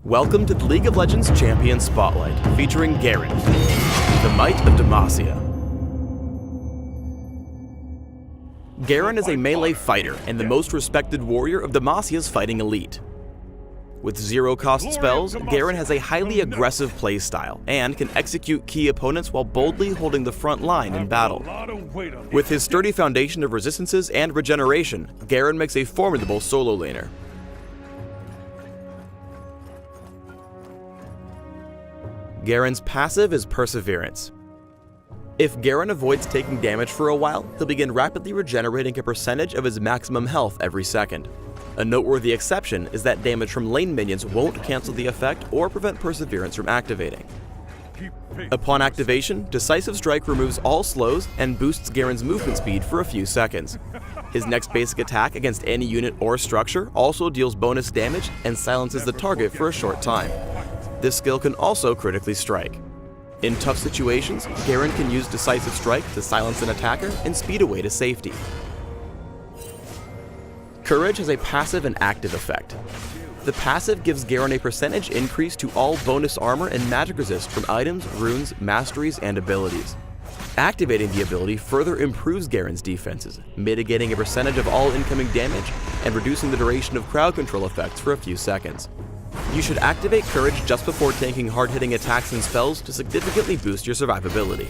Welcome to the League of Legends Champion Spotlight, featuring Garen, the Might of Demacia. Garen is a melee fighter and the most respected warrior of Demacia's fighting elite. With zero-cost spells, Garen has a highly aggressive playstyle and can execute key opponents while boldly holding the front line in battle. With his sturdy foundation of resistances and regeneration, Garen makes a formidable solo laner. Garen's passive is Perseverance. If Garen avoids taking damage for a while, he'll begin rapidly regenerating a percentage of his maximum health every second. A noteworthy exception is that damage from lane minions won't cancel the effect or prevent Perseverance from activating. Upon activation, Decisive Strike removes all slows and boosts Garen's movement speed for a few seconds. His next basic attack against any unit or structure also deals bonus damage and silences the target for a short time. This skill can also critically strike. In tough situations, Garen can use Decisive Strike to silence an attacker and speed away to safety. Courage has a passive and active effect. The passive gives Garen a percentage increase to all bonus armor and magic resist from items, runes, masteries, and abilities. Activating the ability further improves Garen's defenses, mitigating a percentage of all incoming damage and reducing the duration of crowd control effects for a few seconds. You should activate Courage just before tanking hard-hitting attacks and spells to significantly boost your survivability.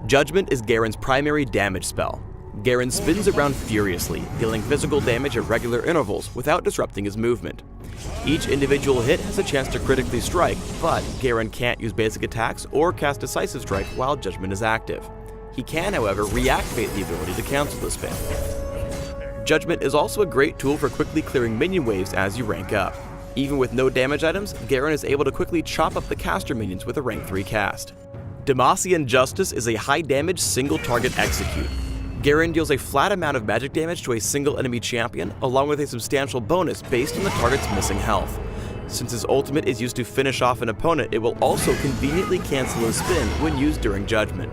Judgment is Garen's primary damage spell. Garen spins around furiously, dealing physical damage at regular intervals without disrupting his movement. Each individual hit has a chance to critically strike, but Garen can't use basic attacks or cast Decisive Strike while Judgment is active. He can, however, reactivate the ability to cancel the spin. Judgment is also a great tool for quickly clearing minion waves as you rank up. Even with no damage items, Garen is able to quickly chop up the caster minions with a rank 3 cast. Demacian Justice is a high-damage single-target execute. Garen deals a flat amount of magic damage to a single enemy champion, along with a substantial bonus based on the target's missing health. Since his ultimate is used to finish off an opponent, it will also conveniently cancel a spin when used during Judgment.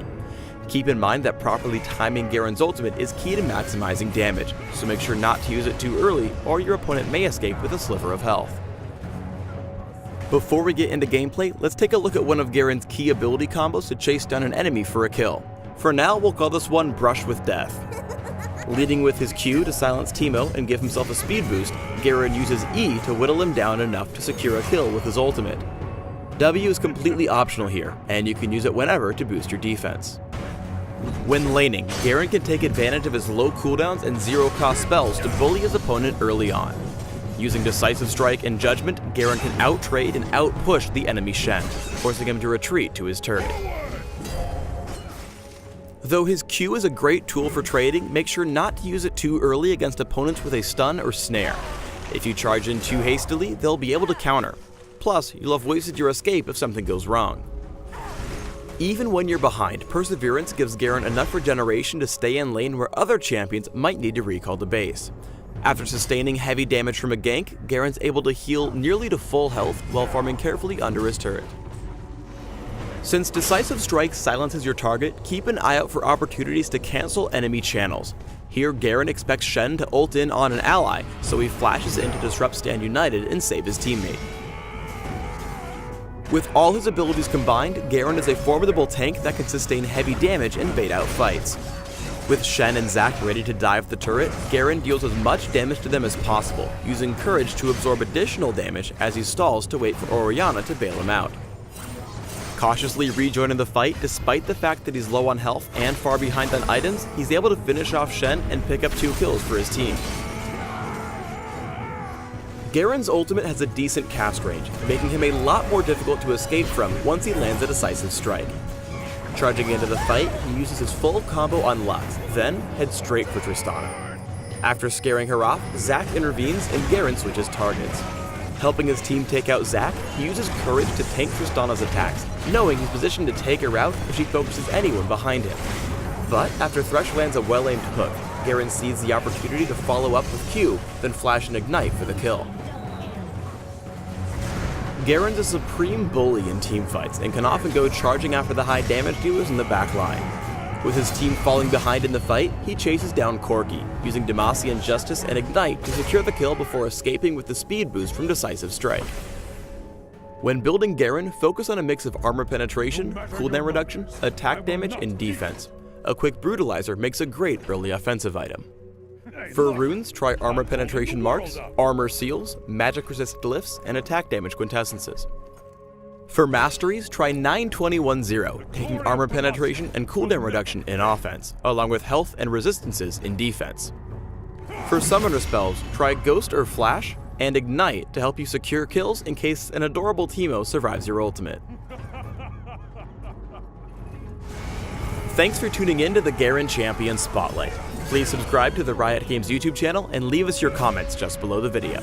Keep in mind that properly timing Garen's ultimate is key to maximizing damage, so make sure not to use it too early or your opponent may escape with a sliver of health. Before we get into gameplay, let's take a look at one of Garen's key ability combos to chase down an enemy for a kill. For now, we'll call this one Brush with Death. Leading with his Q to silence Teemo and give himself a speed boost, Garen uses E to whittle him down enough to secure a kill with his ultimate. W is completely optional here, and you can use it whenever to boost your defense. When laning, Garen can take advantage of his low cooldowns and zero-cost spells to bully his opponent early on. Using Decisive Strike and Judgment, Garen can out-trade and out-push the enemy Shen, forcing him to retreat to his turret. Though his Q is a great tool for trading, make sure not to use it too early against opponents with a stun or snare. If you charge in too hastily, they'll be able to counter. Plus, you'll have wasted your escape if something goes wrong. Even when you're behind, Perseverance gives Garen enough regeneration to stay in lane where other champions might need to recall the base. After sustaining heavy damage from a gank, Garen's able to heal nearly to full health while farming carefully under his turret. Since Decisive Strike silences your target, keep an eye out for opportunities to cancel enemy channels. Here, Garen expects Shen to ult in on an ally, so he flashes in to disrupt Stand United and save his teammate. With all his abilities combined, Garen is a formidable tank that can sustain heavy damage and bait out fights. With Shen and Zac ready to dive the turret, Garen deals as much damage to them as possible, using Courage to absorb additional damage as he stalls to wait for Orianna to bail him out. Cautiously rejoining the fight, despite the fact that he's low on health and far behind on items, he's able to finish off Shen and pick up 2 kills for his team. Garen's ultimate has a decent cast range, making him a lot more difficult to escape from once he lands a Decisive Strike. Charging into the fight, he uses his full combo on Lux, then heads straight for Tristana. After scaring her off, Zac intervenes and Garen switches targets. Helping his team take out Zac, he uses Courage to tank Tristana's attacks, knowing he's positioned to take her out if she focuses anyone behind him. But after Thresh lands a well-aimed hook, Garen sees the opportunity to follow up with Q, then flash and ignite for the kill. Garen's a supreme bully in teamfights and can often go charging after the high damage dealers in the back line. With his team falling behind in the fight, he chases down Corki, using Demacian Justice and Ignite to secure the kill before escaping with the speed boost from Decisive Strike. When building Garen, focus on a mix of armor penetration, cooldown reduction, attack damage, and defense. A quick Brutalizer makes a great early offensive item. For runes, try armor penetration marks, armor seals, magic resist glyphs, and attack damage quintessences. For masteries, try 9-20-1-0, taking armor penetration and cooldown reduction in offense, along with health and resistances in defense. For summoner spells, try Ghost or Flash, and Ignite to help you secure kills in case an adorable Teemo survives your ultimate. Thanks for tuning in to the Garen Champion Spotlight. Please subscribe to the Riot Games YouTube channel and leave us your comments just below the video.